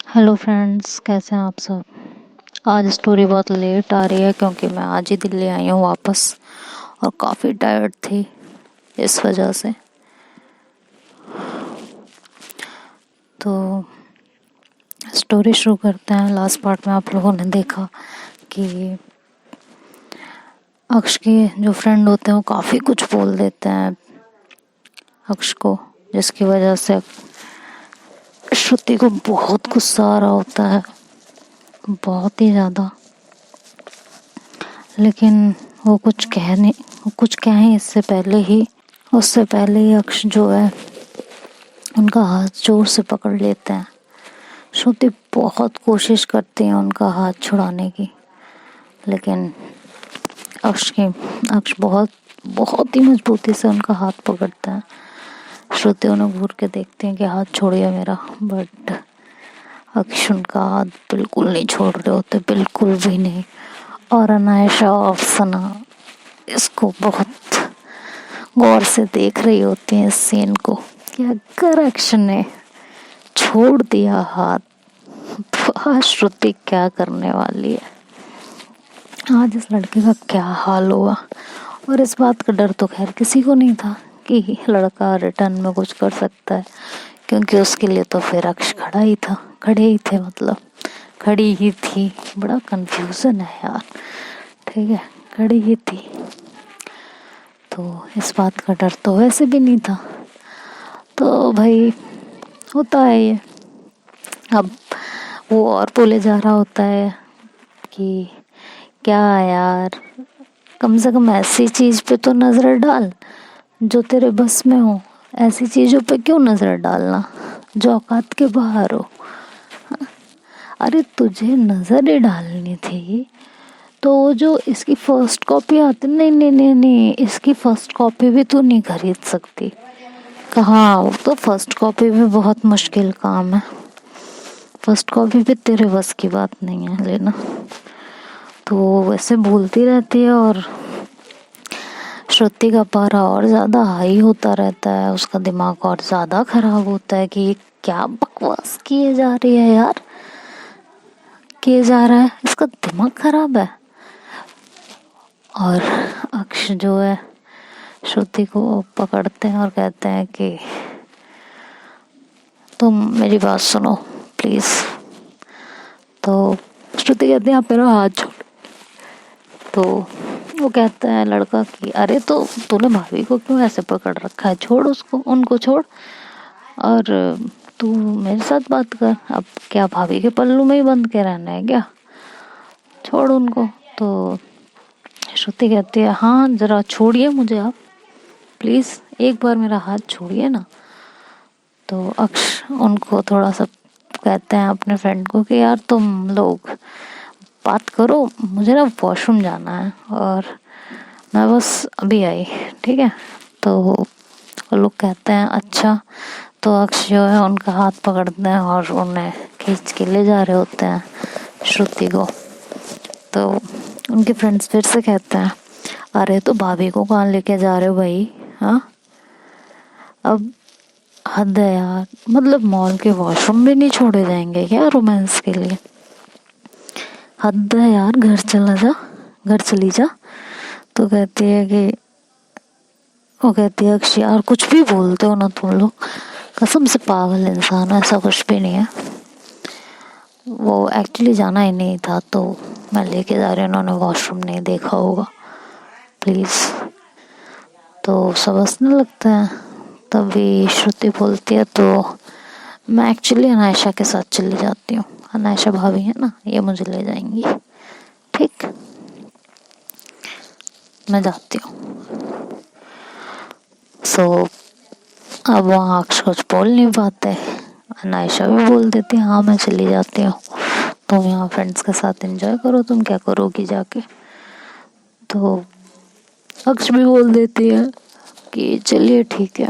Hello friends, कैसे हैं आप सब। आज स्टोरी बहुत लेट आ रही है क्योंकि मैं आज ही दिल्ली आई हूँ वापस और काफ़ी टायर्ड थी इस वजह से। तो स्टोरी शुरू करते हैं। लास्ट पार्ट में आप लोगों ने देखा कि अक्ष के जो फ्रेंड होते हैं वो काफ़ी कुछ बोल देते हैं अक्ष को, जिसकी वजह से श्रुति को बहुत गुस्सा आ रहा होता है, बहुत ही ज़्यादा। लेकिन वो कुछ कहें उससे पहले ही अक्ष जो है उनका हाथ जोर से पकड़ लेते हैं। श्रुति बहुत कोशिश करती है उनका हाथ छुड़ाने की, लेकिन अक्ष बहुत बहुत ही मजबूती से उनका हाथ पकड़ता है। श्रुति उन्हें घूर के देखते हैं कि हाथ छोड़िए मेरा, बट अक्ष उनका हाथ बिल्कुल नहीं छोड़ रहे होते, बिल्कुल भी नहीं। और अनायशा और सना इसको बहुत गौर से देख रही होती है इस सीन को कि अगर अक्ष ने छोड़ दिया हाथ तो आज श्रुति क्या करने वाली है, आज इस लड़के का क्या हाल होगा। और इस बात का डर तो खैर किसी को नहीं था कि लड़का रिटर्न में कुछ कर सकता है, क्योंकि उसके लिए तो फिर अक्ष खड़ी ही थी। बड़ा कंफ्यूजन है यार, ठीक है, खड़ी ही थी। तो इस बात का डर तो वैसे भी नहीं था। तो भाई होता है ये। अब वो और बोले जा रहा होता है कि क्या यार, कम से कम ऐसी चीज पे तो नजर डाल जो तेरे बस में हो, ऐसी चीजों पे क्यों नजर डालना जो औकात के बाहर हो। अरे तुझे नजर ही डालनी थी तो वो जो इसकी फर्स्ट कॉपी आती, नहीं, इसकी फर्स्ट कॉपी भी तू नहीं खरीद सकती। कहाँ, वो तो फर्स्ट कॉपी भी बहुत मुश्किल काम है, फर्स्ट कॉपी भी तेरे बस की बात नहीं है लेना। तो वैसे बोलती रहती है और श्रुति का पारा और ज़्यादा हाई होता रहता है, उसका दिमाग और ज़्यादा खराब होता है कि ये क्या बकवास किए जा रही है यार, किए जा रहा है, इसका दिमाग खराब है। और अक्ष जो है श्रुति को पकड़ते हैं और कहते हैं कि तुम मेरी बात सुनो प्लीज। तो श्रुति कहती है आप मेरा हाथ छोड़। तो वो कहता है लड़का कि अरे तो तूने भाभी को क्यों ऐसे पकड़ रखा है, छोड़ उनको छोड़ और तू मेरे साथ बात कर। अब क्या भाभी के पल्लू में ही बंद के रहना है क्या, छोड़ उनको। तो श्रुति कहती है हाँ जरा छोड़िए मुझे आप, प्लीज एक बार मेरा हाथ छोड़िए ना। तो अक्ष उनको थोड़ा सा कहते हैं अपने फ्रेंड को कि यार तुम लोग बात करो, मुझे ना वॉशरूम जाना है और मैं बस अभी आई, ठीक है। तो वो लोग कहते हैं अच्छा। तो अक्ष जो है उनका हाथ पकड़ते हैं और उन्हें खींच के ले जा रहे होते हैं श्रुति को। तो उनके फ्रेंड्स फिर से कहते हैं अरे तो भाभी को कहाँ लेके जा रहे हो भाई, हाँ अब हद है यार, मतलब मॉल के वॉशरूम भी नहीं छोड़े जाएंगे क्या रोमांस के लिए, हद है यार, घर चली जा। तो कहती है अक्षय यार कुछ भी बोलते हो ना तुम लोग, कसम से पागल इंसान, ऐसा कुछ भी नहीं है, वो एक्चुअली जाना ही नहीं था तो मैं लेके जा रही हूँ, उन्होंने वॉशरूम नहीं देखा होगा, प्लीज। तो सब हंसने लगता है। तभी श्रुति बोलती है तो मैं एक्चुअली अनायशा के साथ चली जाती हूँ, अनायशा भाभी है ना, ये मुझे ले जाएंगी, ठीक, मैं जाती हूँ। अब वहाँ अक्ष कुछ बोल नहीं पाते, अनायशा भी बोल देती है हाँ मैं चली जाती हूँ, तुम यहाँ फ्रेंड्स के साथ एंजॉय करो, तुम क्या करोगी जाके। तो अक्ष भी बोल देती है कि चलिए ठीक है,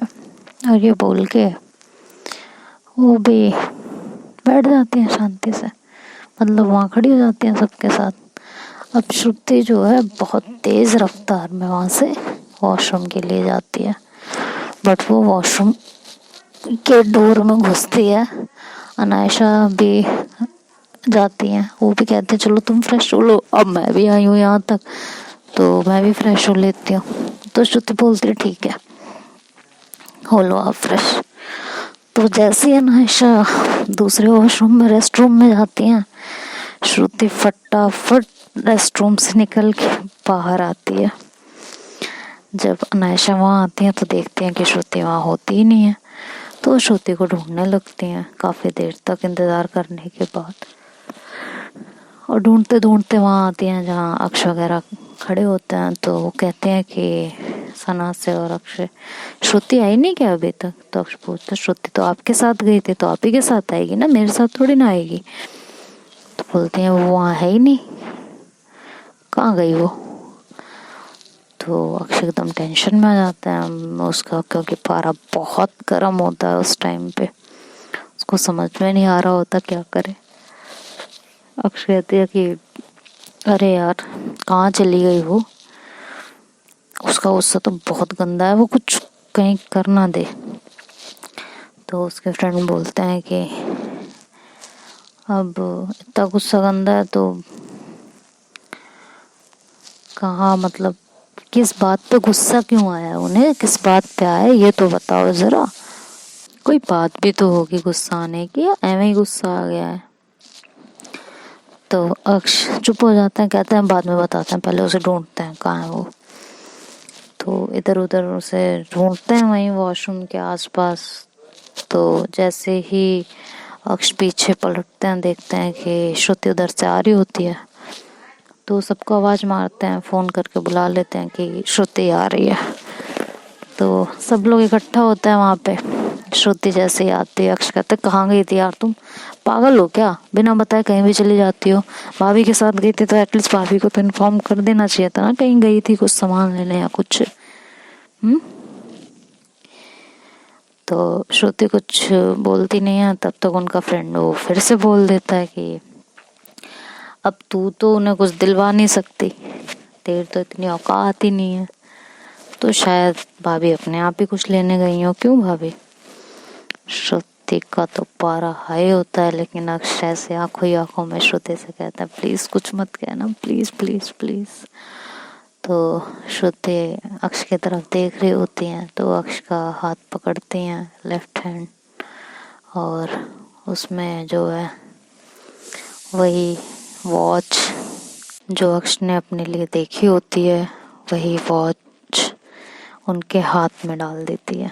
और ये बोल के वो भी बैठ जाती है शांति से, मतलब वहाँ खड़ी हो जाती है सबके साथ। अब श्रुति जो है बहुत तेज रफ्तार में वहाँ से वॉशरूम के लिए जाती है, बट वो वॉशरूम के डोर में घुसती है, अनायशा भी जाती हैं, वो भी कहते हैं चलो तुम फ्रेश हो लो, अब मैं भी आई हूँ यहाँ तक तो मैं भी फ्रेश हो लेती हूँ। तो श्रुति बोलती है ठीक है हो लो आप फ्रेश। तो जैसे ही अनायशा दूसरे वॉशरूम में रेस्ट रूम में जाती हैं, श्रुति फटाफट रेस्ट रूम से निकल के बाहर आती है। जब अनायशा वहाँ आती हैं तो देखते हैं कि श्रुति वहाँ होती ही नहीं है, तो श्रुति को ढूंढने लगती हैं काफ़ी देर तक इंतज़ार करने के बाद। और ढूंढते ढूंढते वहाँ आती हैं जहाँ अक्ष वगैरह खड़े होते हैं, तो वो कहते हैं कि सना से और अक्षय श्रुति आई नहीं क्या अभी तक। तो अक्ष पूछता श्रुति तो आपके साथ गई थी, तो आप ही के साथ आएगी ना, मेरे साथ थोड़ी ना आएगी। तो बोलते हैं वो वहाँ है ही नहीं, कहाँ गई वो। तो अक्षय एकदम टेंशन में आ जाता है उसका, क्योंकि पारा बहुत गर्म होता है उस टाइम पे, उसको समझ में नहीं आ रहा होता क्या करे। अक्षय कहती है कि अरे यार कहाँ चली गई वो, उसका गुस्सा तो बहुत गंदा है, वो कुछ कहीं कर ना दे। तो उसके फ्रेंड बोलते हैं कि अब इतना गुस्सा गंदा है तो कहाँ, मतलब किस बात पे गुस्सा क्यों आया उन्हें, किस बात पे आया ये तो बताओ ज़रा, कोई बात भी तो होगी गुस्सा आने की, या ऐਵੇਂ ही गुस्सा आ गया है। तो अक्ष चुप हो जाते हैं, कहते हैं बाद में बताते हैं, पहले उसे ढूंढते हैं कहाँ है वो। तो इधर उधर उसे ढूंढते हैं वहीं वॉशरूम के आसपास। तो जैसे ही अक्ष पीछे पलटते हैं देखते हैं कि श्रुति उधर से आ रही होती है, तो सबको आवाज़ मारते हैं, फ़ोन करके बुला लेते हैं कि श्रुति आ रही है। तो सब लोग इकट्ठा होता है वहाँ पे। श्रुति जैसे ही आती है अक्ष कहते कहाँ गई थी यार तुम, पागल हो क्या, बिना बताए कहीं भी चली जाती हो, भाभी के साथ गई थी तो एटलीस्ट भाभी को तो इन्फॉर्म कर देना चाहिए था ना कहीं गई थी कुछ सामान लेने या कुछ। तो श्रुति कुछ बोलती नहीं है, तब तक उनका फ्रेंड वो फिर से बोल देता है कि अब तू तो उन्हें कुछ दिलवा नहीं सकती, तेरी तो इतनी औकात ही नहीं है, तो शायद भाभी अपने आप ही कुछ लेने गई हो। क्यों भाभी। श्रुति का तो पारा हाई होता है, लेकिन अक्षय से आंखों ही आंखों में श्रुति से कहता है प्लीज कुछ मत कहना, प्लीज प्लीज प्लीज। तो श्रुति अक्ष की तरफ देख रही होती हैं, तो अक्ष का हाथ पकड़ती हैं लेफ्ट हैंड, और उसमें जो है वही वॉच जो अक्ष ने अपने लिए देखी होती है, वही वॉच उनके हाथ में डाल देती है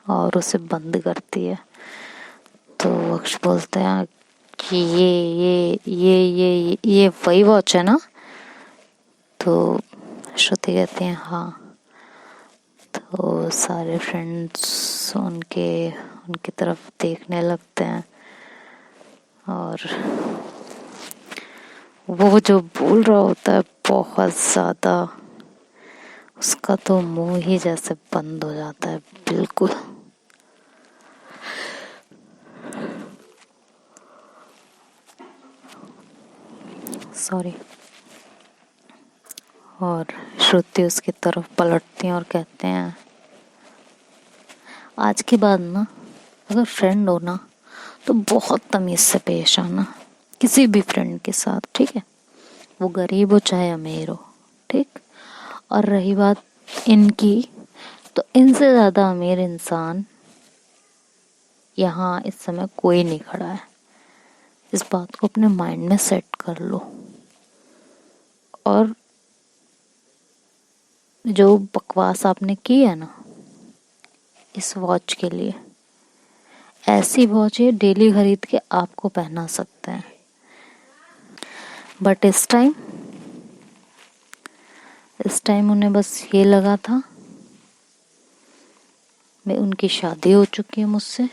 और उसे बंद करती है। तो अक्ष बोलते हैं कि ये वही वॉच है ना। तो श्रुति कहती हैं हाँ। तो सारे फ्रेंड्स उनकी तरफ देखने लगते हैं, और वो जो बोल रहा होता है बहुत ज़्यादा, उसका तो मुंह ही जैसे बंद हो जाता है बिल्कुल। सॉरी। और श्रुति उसकी तरफ पलटती हैं और कहते हैं आज के बाद ना अगर फ्रेंड हो ना तो बहुत तमीज़ से पेश आना किसी भी फ्रेंड के साथ, ठीक है, वो गरीब हो चाहे अमीर हो, ठीक। और रही बात इनकी, तो इनसे ज़्यादा अमीर इंसान यहाँ इस समय कोई नहीं खड़ा है, इस बात को अपने माइंड में सेट कर लो। और जो बकवास आपने की है ना इस वॉच के लिए, ऐसी वॉच ये डेली खरीद के आपको पहना सकते हैं, बट इस टाइम उन्हें बस ये लगा था मैं उनकी शादी हो चुकी है मुझसे,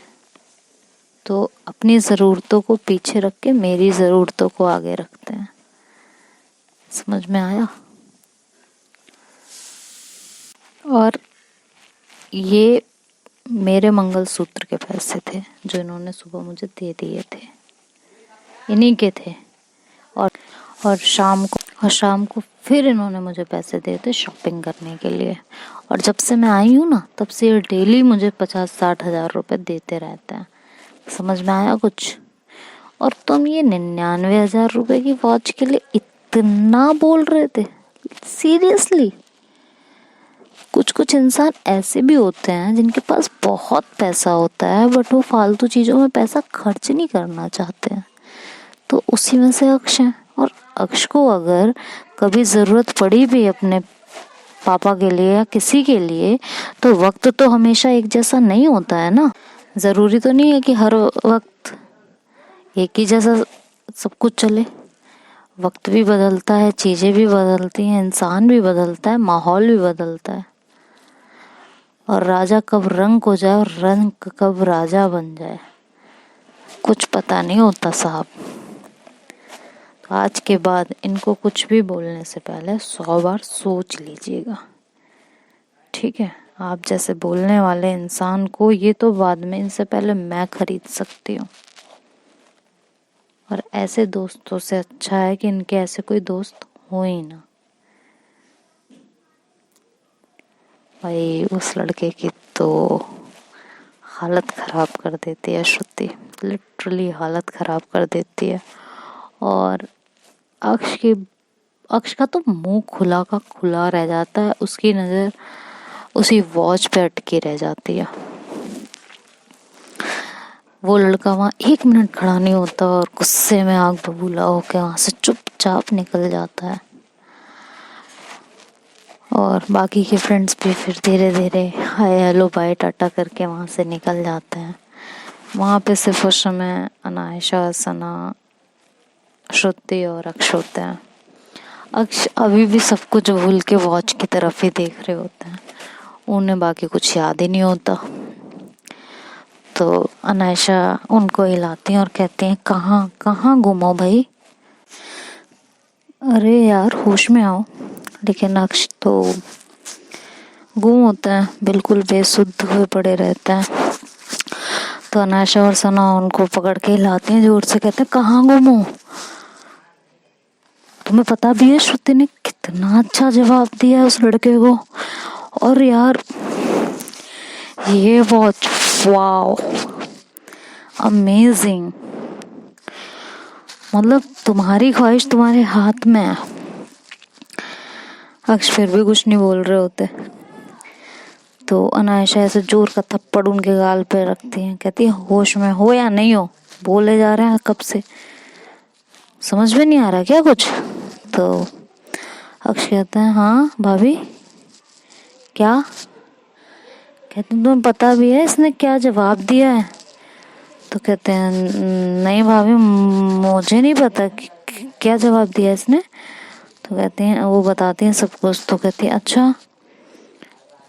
तो अपनी ज़रूरतों को पीछे रख के मेरी ज़रूरतों को आगे रखते हैं। समझ में आया। और ये मेरे मंगलसूत्र के पैसे थे जो इन्होंने सुबह मुझे दे दिए थे, इन्हीं के थे। और शाम को फिर इन्होंने मुझे पैसे दिए थे शॉपिंग करने के लिए। और जब से मैं आई हूँ ना तब से ये डेली मुझे 50-60 हज़ार रुपये देते रहते हैं। समझ में आया कुछ। और तुम ये 99,000 रुपए की वॉच के लिए इतना बोल रहे थे? सीरियसली? कुछ कुछ इंसान ऐसे भी होते हैं जिनके पास बहुत पैसा होता है बट वो फालतू चीज़ों में पैसा खर्च नहीं करना चाहते हैं। तो उसी में से अक्ष है। और अक्ष को अगर कभी ज़रूरत पड़ी भी अपने पापा के लिए या किसी के लिए, तो वक्त तो हमेशा एक जैसा नहीं होता है ना। ज़रूरी तो नहीं है कि हर वक्त एक ही जैसा सब कुछ चले। वक्त भी बदलता है, चीज़ें भी बदलती हैं, इंसान भी बदलता है, माहौल भी बदलता है। और राजा कब रंक हो जाए और रंक कब राजा बन जाए कुछ पता नहीं होता साहब। तो आज के बाद इनको कुछ भी बोलने से पहले 100 बार सोच लीजिएगा, ठीक है? आप जैसे बोलने वाले इंसान को ये तो बाद में, इनसे पहले मैं खरीद सकती हूँ। और ऐसे दोस्तों से अच्छा है कि इनके ऐसे कोई दोस्त हो ही ना। भाई उस लड़के की तो हालत ख़राब कर देती है श्रुति, लिटरली हालत ख़राब कर देती है। और अक्ष का तो मुंह खुला का खुला रह जाता है, उसकी नज़र उसी वॉच पे अटकी रह जाती है। वो लड़का वहाँ 1 मिनट खड़ा नहीं होता और गुस्से में आग बबूला होकर वहाँ से चुपचाप निकल जाता है। और बाकी के फ्रेंड्स भी फिर धीरे धीरे हाय हेलो बाय टाटा करके वहाँ से निकल जाते हैं। वहाँ पे सिर्फ उस समय अनायशा, सना, श्रुति और अक्ष होते हैं। अक्ष अभी भी सब कुछ भूल के वॉच की तरफ ही देख रहे होते हैं, उन्हें बाकी कुछ याद ही नहीं होता। तो अनायशा उनको हिलाती हैं और कहती हैं कहाँ कहाँ गुम हो भाई? अरे यार होश में आओ। लेकिन अक्ष तो गुम होता है, बिल्कुल बेसुध हुए पड़े रहते हैं। तो अनायशा और सना उनको पकड़ के हिलाती हैं, जोर से कहते हैं कहाँ गुम हो? तुम्हें पता भी है श्रुति ने कितना अच्छा जवाब दिया है उस लड़के को? और यार ये वॉच, वाओ अमेजिंग, मतलब तुम्हारी ख्वाहिश तुम्हारे हाथ में है। अक्ष फिर भी कुछ नहीं बोल रहे होते। तो अनायशा ऐसे जोर का थप्पड़ उनके गाल पे रखती है, कहती है होश में हो या नहीं हो? बोले जा रहे हैं कब से, समझ में नहीं आ रहा क्या कुछ? तो अक्ष कहता है हाँ भाभी क्या? कहते हैं तुम्हें पता भी है इसने क्या जवाब दिया है? तो कहते हैं नहीं भाभी मुझे नहीं पता क्या जवाब दिया इसने। तो कहते हैं, वो बताते हैं सब कुछ। तो कहती है अच्छा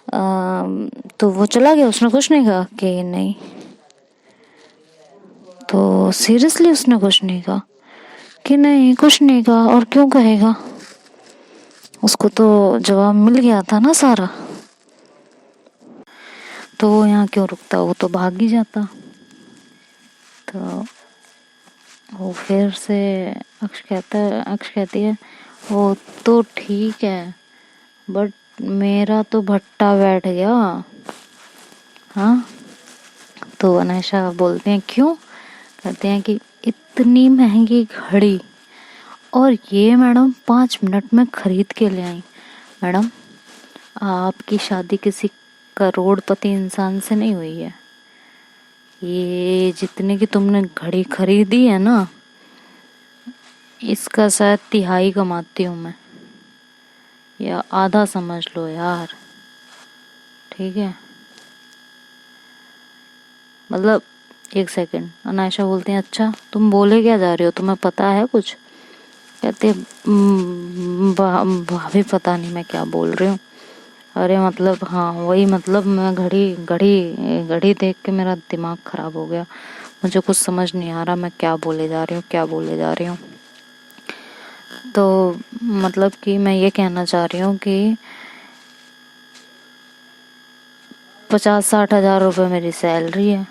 तो वो चला गया, उसने कुछ नहीं कहा? कि नहीं। तो सीरियसली उसने कुछ नहीं कहा? कि नहीं कुछ नहीं कहा। और क्यों कहेगा, उसको तो जवाब मिल गया था ना सारा। तो वो यहाँ क्यों रुकता, वो तो भाग ही जाता। तो वो फिर से अक्ष कहती है वो तो ठीक है बट मेरा तो भट्टा बैठ गया। हाँ। तो अनायशा बोलते हैं क्यों? कहते हैं कि इतनी महंगी घड़ी और ये मैडम 5 मिनट में खरीद के ले आई। मैडम आपकी शादी किसी करोड़पति इंसान से नहीं हुई है। ये जितने की तुमने घड़ी खरीदी है ना, इसका शायद 1/3 कमाती हूँ मैं, या आधा समझ लो यार, ठीक है? मतलब 1 सेकंड। अनायशा बोलती हैं अच्छा तुम बोले क्या जा रहे हो, तुम्हें पता है कुछ? कहते भाभी पता नहीं मैं क्या बोल रही हूँ। अरे मतलब हाँ वही, मतलब मैं घड़ी घड़ी घड़ी देख के मेरा दिमाग खराब हो गया, मुझे कुछ समझ नहीं आ रहा मैं क्या बोले जा रही हूँ। तो मतलब कि मैं ये कहना चाह रही हूँ कि 50-60 हजार रुपये मेरी सैलरी है,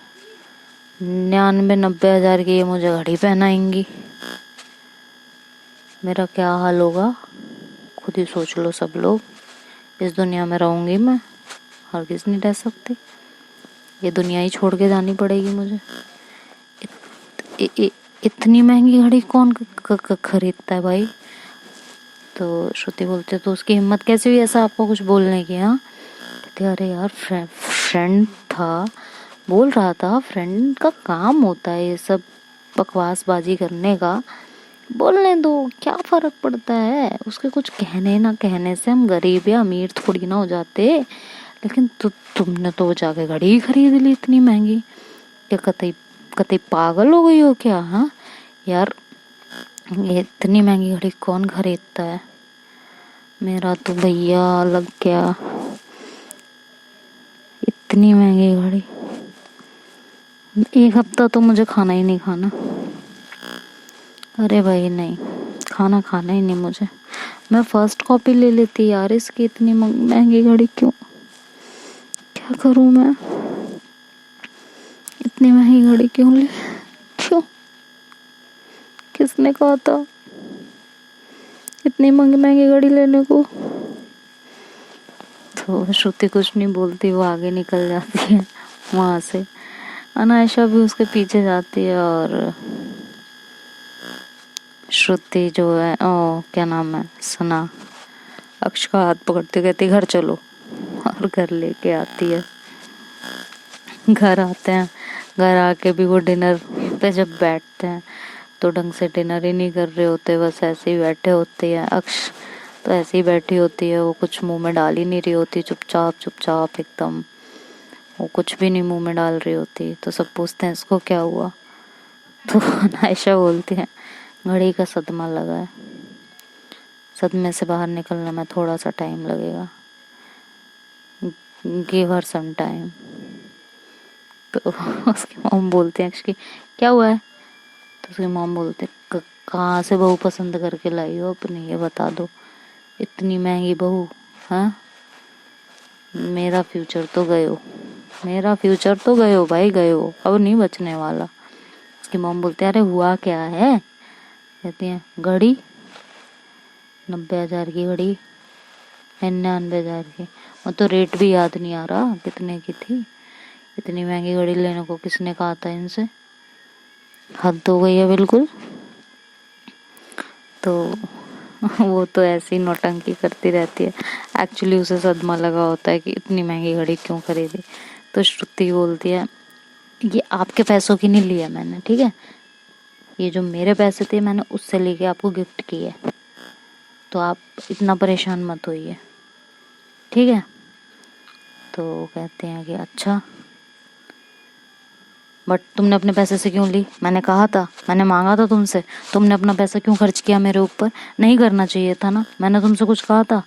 99-90 हजार की ये मुझे घड़ी पहनाएंगी, मेरा क्या हाल होगा खुद ही सोच लो सब लोग। इस दुनिया में रहूंगी मैं, हरगिज नहीं रह सकती, ये दुनिया ही छोड़ के जानी पड़ेगी मुझे। इतनी महंगी घड़ी कौन खरीदता है भाई। तो श्रुति बोलते तो उसकी हिम्मत कैसे हुई ऐसा आपको कुछ बोलने की। हाँ, कहते अरे यार फ्रेंड था, बोल रहा था, फ्रेंड का काम होता है ये सब बकवासबाजी करने का, बोलने दो, क्या फर्क पड़ता है। उसके कुछ कहने ना कहने से हम गरीब या अमीर थोड़ी ना हो जाते। लेकिन तुमने तो जाके घड़ी ही खरीद ली इतनी महंगी। क्या कतई कतई पागल हो गई हो क्या। हाँ यार, ये इतनी महंगी घड़ी कौन खरीदता है। मेरा तो भैया लग गया, इतनी महंगी घड़ी। एक हफ्ता तो मुझे खाना ही नहीं खाना। अरे भाई नहीं, खाना खाना ही नहीं मुझे। मैं फर्स्ट कॉपी ले लेती यार इसकी, इतनी महंगी घड़ी क्यों, क्या करूं मैं, इतनी महंगी घड़ी क्यों ली, क्यों, किसने कहा था इतनी महंगी महंगी घड़ी लेने को। तो श्रुति कुछ नहीं बोलती, वो आगे निकल जाती है वहां से। अनायशा भी उसके पीछे जाती है और श्रुति जो है, ओ क्या नाम है, सना, अक्ष का हाथ पकड़ती कहती घर चलो, और घर लेके आती है। घर आते हैं, घर आके भी वो डिनर पे जब बैठते हैं तो ढंग से डिनर ही नहीं कर रहे होते, बस ऐसे ही बैठे होते हैं। अक्ष तो ऐसे ही बैठी होती है, वो कुछ मुंह में डाल ही नहीं रही होती, चुपचाप चुपचाप एकदम, वो कुछ भी नहीं मुंह में डाल रही होती। तो सब पूछते हैं इसको क्या हुआ। तो आयशा बोलती है घड़ी का सदमा लगा है, सदमे से बाहर निकलने में थोड़ा सा टाइम लगेगा, गिव हर सम टाइम। तो उसकी मॉम बोलते हैं कि क्या हुआ है। तो उसकी मॉम बोलते कहाँ से बहू पसंद करके लाई हो अपनी, ये बता दो, इतनी महंगी बहू। हाँ, मेरा फ्यूचर तो गयो, मेरा फ्यूचर तो गयो भाई, गयो, अब नहीं बचने वाला। उसकी मॉम बोलते हैं अरे हुआ क्या है। कहती हैं घड़ी 90,000 की घड़ी, 99,000 की, वो तो रेट भी याद नहीं आ रहा कितने की थी। इतनी महंगी घड़ी लेने को किसने कहा था इनसे, हद हो गई है बिल्कुल। तो वो तो ऐसी नौटंकी करती रहती है, एक्चुअली उसे सदमा लगा होता है कि इतनी महंगी घड़ी क्यों खरीदी। तो श्रुति बोलती है ये आपके पैसों की नहीं ली है मैंने, ठीक है, ये जो मेरे पैसे थे मैंने उससे लेके आपको गिफ्ट की है, तो आप इतना परेशान मत होइए, ठीक है। तो कहते हैं कि अच्छा, बट तुमने अपने पैसे से क्यों ली, मैंने कहा था, मैंने मांगा था तुमसे, तुमने अपना पैसा क्यों खर्च किया मेरे ऊपर, नहीं करना चाहिए था ना, मैंने तुमसे कुछ कहा था।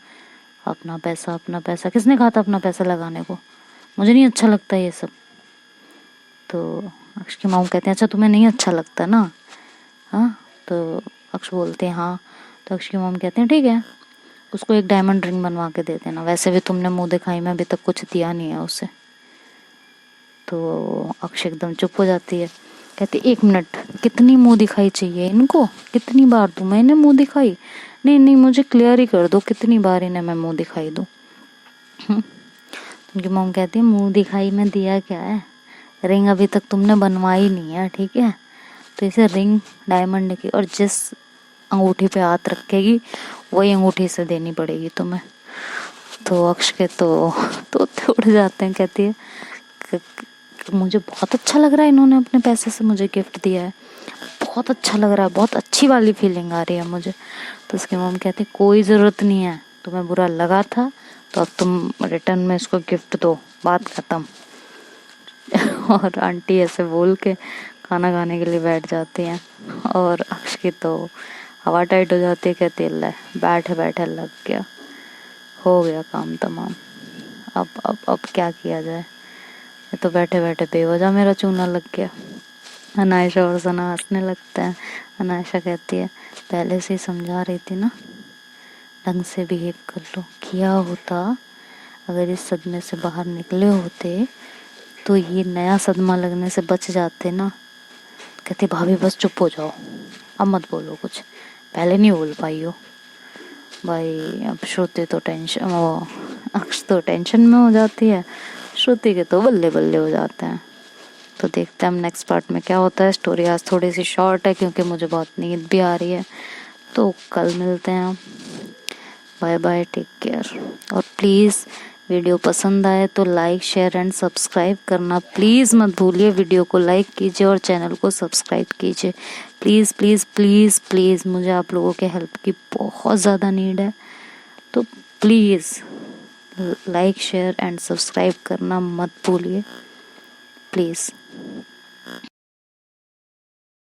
अपना पैसा, अपना पैसा, किसने कहा था अपना पैसा लगाने को, मुझे नहीं अच्छा लगता ये सब। तो अक्ष की माँ कहते हैं अच्छा तुम्हें नहीं अच्छा लगता ना। हाँ, तो अक्ष बोलते हैं हाँ। तो अक्ष की मॉम कहते हैं ठीक है, उसको एक डायमंड रिंग बनवा के दे देना, वैसे भी तुमने मुंह दिखाई में अभी तक कुछ दिया नहीं है उसे। तो अक्ष एकदम चुप हो जाती है, कहती 1 मिनट, कितनी मुंह दिखाई चाहिए इनको, कितनी बार दूं मैं इन्हें मुंह दिखाई, नहीं नहीं मुझे क्लियर ही कर दो कितनी बार इन्हें मैं मुंह दिखाई दूं। उनकी मॉम कहती है मुंह दिखाई में दिया क्या है, रिंग अभी तक तुमने बनवाई नहीं है, ठीक है, तो इसे रिंग डायमंड की, और जिस अंगूठी पे हाथ रखेगी वही अंगूठी से देनी पड़ेगी तुम्हें। तो अक्ष के तो उड़ जाते हैं, कहती है मुझे बहुत अच्छा लग रहा है, इन्होंने अपने पैसे से मुझे गिफ्ट दिया है, बहुत अच्छा लग रहा है, बहुत अच्छी वाली फीलिंग आ रही है मुझे। तो उसकी मॉम कहती कोई ज़रूरत नहीं है, तुम्हें बुरा लगा था तो अब तुम रिटर्न में इसको गिफ्ट दो, बात खत्म। और आंटी ऐसे बोल के खाना खाने के लिए बैठ जाती हैं, और अक्ष की तो हवा टाइट हो जाती है, कहती है बैठे बैठे लग गया, हो गया काम तमाम, अब क्या किया जाए, ये तो बैठे बैठे बेवजह मेरा चूना लग गया। अनायशा और सना हंसने लगता है। अनायशा कहती है पहले से ही समझा रही थी ना, ढंग से बिहेव कर लो, किया होता अगर इस सदमे से बाहर निकले होते तो ये नया सदमा लगने से बच जाते ना। कहती भाभी बस चुप हो जाओ, अब मत बोलो कुछ, पहले नहीं बोल पाई हो भाई। अब श्रुति तो टेंशन, वो अक्ष तो टेंशन में हो जाती है, श्रुति के तो बल्ले बल्ले हो जाते हैं। तो देखते हैं हम नेक्स्ट पार्ट में क्या होता है। स्टोरी आज थोड़ी सी शॉर्ट है क्योंकि मुझे बहुत नींद भी आ रही है, तो कल मिलते हैं हम। Bye bye, take care. और प्लीज़ वीडियो पसंद आए तो लाइक शेयर एंड सब्सक्राइब करना प्लीज़ मत भूलिए। वीडियो को लाइक कीजिए और चैनल को सब्सक्राइब कीजिए प्लीज़ प्लीज़ प्लीज़ प्लीज़। मुझे आप लोगों के हेल्प की बहुत ज़्यादा नीड है, तो please like share and subscribe करना मत भूलिए प्लीज़।